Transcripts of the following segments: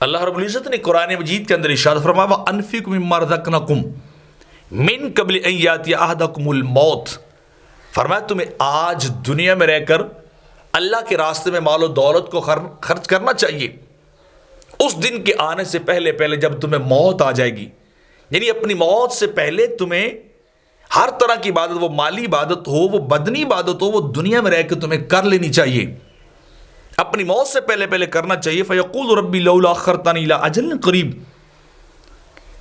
اللہ رب العزت نے قرآن مجید کے اندر ارشاد فرمایا وَأَنفِقُوا مِمَّا رَزَقْنَاكُمْ مِن قَبْلِ أَن يَأْتِيَ أَحَدَكُمُ الْمَوْتُ۔ فرمایا تمہیں آج دنیا میں رہ کر اللہ کے راستے میں مال و دولت کو خرچ کرنا چاہیے اس دن کے آنے سے پہلے جب تمہیں موت آ جائے گی، یعنی اپنی موت سے پہلے تمہیں ہر طرح کی عبادت، وہ مالی عبادت ہو، وہ بدنی عبادت ہو، وہ دنیا میں رہ کے تمہیں کر لینی چاہیے، اپنی موت سے پہلے کرنا چاہیے۔ فَيَقُولُ رَبِّ لَوْلَا أَخَّرْتَنِي إِلَىٰ أَجَلٍ قَرِيبٍ۔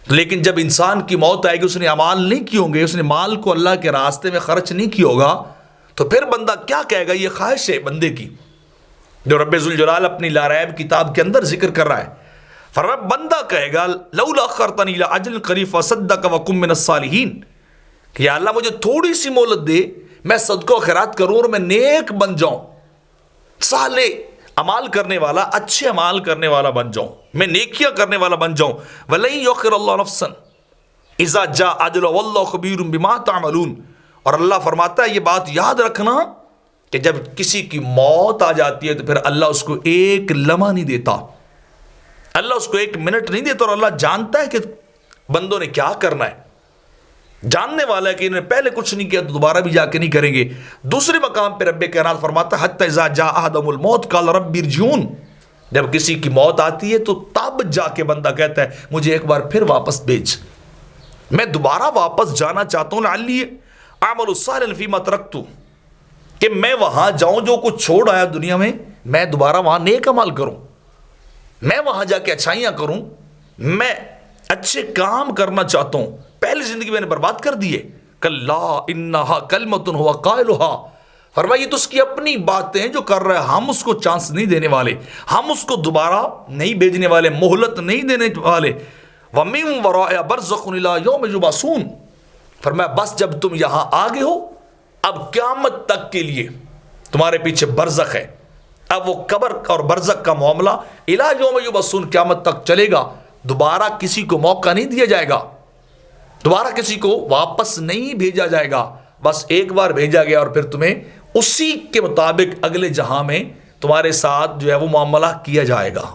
لیکن جب انسان کی موت آئے گی، اس نے اعمال نہیں کیے ہوں گے، اس نے مال کو اللہ کے راستے میں خرچ نہیں کیا ہوگا، تو پھر بندہ کیا کہے گا؟ یہ خواہش ہے بندے کی جو رب ذوالجلال اپنی لا ریب کتاب کے اندر ذکر کر رہا ہے۔ فرمایا بندہ کہے گا لولا اخرتنی الی اجل قریب فصدق وکن من الصالحین، کہ یا اللہ مجھے تھوڑی سی مہلت دے، میں صدقہ و خیرات کروں اور میں نیک بن جاؤں، صالح عمال کرنے والا، اچھے عمال کرنے والا بن جاؤں، میں نیکیاں کرنے والا بن جاؤں۔ وَلَن يُؤَخِّرَ اللَّهُ نَفْسًا إِذَا جَاءَ أَجَلُهَا وَاللَّهُ خَبِيرٌ بِمَا تَعْمَلُونَ۔ اور اللہ فرماتا ہے یہ بات یاد رکھنا کہ جب کسی کی موت آ جاتی ہے تو پھر اللہ اس کو ایک لمحہ نہیں دیتا، اللہ اس کو ایک منٹ نہیں دیتا، اور اللہ جانتا ہے کہ بندوں نے کیا کرنا ہے، جاننے والا ہے کہ انہوں نے پہلے کچھ نہیں کیا تو دوبارہ بھی جا کے نہیں کریں گے۔ دوسرے مقام پہ رب کائنات فرماتا ہے حتی اذا جاء احدهم الموت قال رب ارجعون، جب کسی کی موت آتی ہے تو تب جا کے بندہ کہتا ہے مجھے ایک بار پھر واپس بھیج، میں دوبارہ واپس جانا چاہتا ہوں، لعلی اعمل صالحا فیما ترکت، کہ میں وہاں جاؤں جو کچھ چھوڑ آیا دنیا میں دوبارہ وہاں نیک عمل کروں، میں وہاں جا کے اچھائیاں کروں، میں اچھے کام کرنا چاہتا ہوں، پہلی زندگی میں نے برباد کر دی ہے۔ کلا انہا کلمۃ ہوا قائلہا، فرمایا یہ تو اس کی اپنی باتیں جو کر رہا ہے، ہم اس کو چانس نہیں دینے والے، ہم اس کو دوبارہ نہیں بھیجنے والے، مہلت نہیں دینے والے۔ وَمِن وَرَائِهَا بَرْزَخٌ إِلَىٰ يَوْمِ يُبْعَثُونَ، فرمایا بس جب تم یہاں آگے ہو، اب قیامت تک کے لیے تمہارے پیچھے برزخ ہے، اب وہ قبر اور برزخ کا معاملہ الی یوم یبعثون قیامت تک چلے گا، دوبارہ کسی کو موقع نہیں دیا جائے گا، دوبارہ کسی کو واپس نہیں بھیجا جائے گا، بس ایک بار بھیجا گیا اور پھر تمہیں اسی کے مطابق اگلے جہاں میں تمہارے ساتھ جو ہے وہ معاملہ کیا جائے گا۔